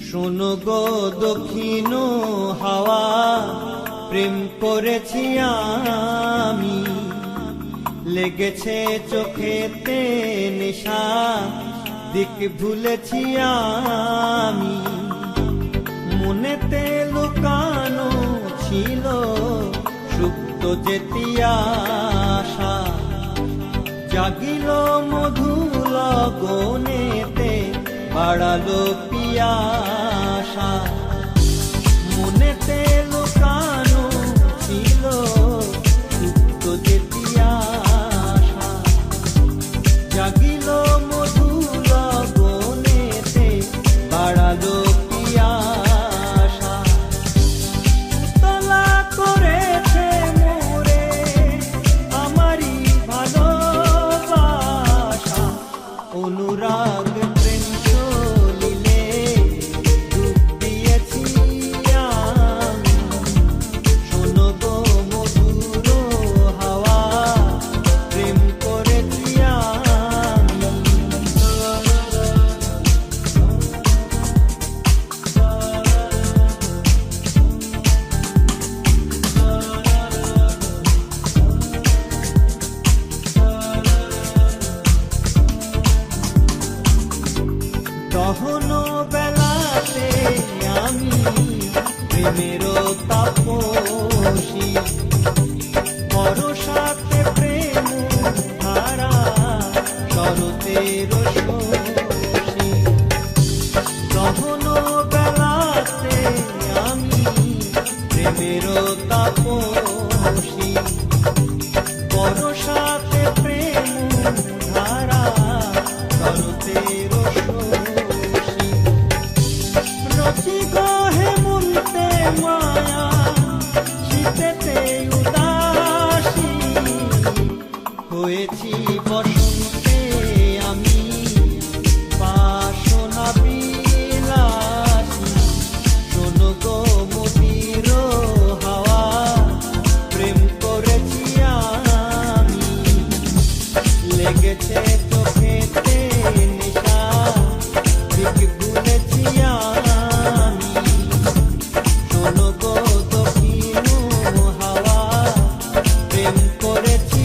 শোনো গো দক্ষিণ হাওয়া, প্রেম করেছি আমি, লেগেছে চোখেতে নেশা, দিক ভুলেছি আমি। মনেতে লুকানো ছিল সুপ্ত যেতি আশা, জাগিল মধু লগনেতে, বাড়ালো পিয়াসা। মনেতে লুকানো ছিল সুপ্ত যেতি আশা, জাগিল মধু লগনেতে, বাড়ালো পিয়াসা। উতলা করেছে মোরে আমারই ভালোবাসা, অনুরাগ প্রেম চলিলে ডুব দিয়েছি আমি। শোনো গো মধুর হাওয়া, প্রেম করেছি আমি। দহন বেলাতে আমি প্রেমেরও তাপসী, পরশাতে প্রেম ধারা, শরতের শশী। দহন বেলাতে আমি প্রেমেরও তাপসী, পরশাতে প্রেম ধারা, শরতের শশী। রচি গহে মুনতে মায়া, শীতেতে উদাসী, হয়েছি বসন্তে আমি বাসনা বিলাসী। শোনো গো মধুর হাওয়া, প্রেম করেছি আমি, লেগেছে চোখেতে নেশা, দিক ভুলেছি আমি। শোনো গো দক্ষিণ হাওয়া, প্রেম করেছি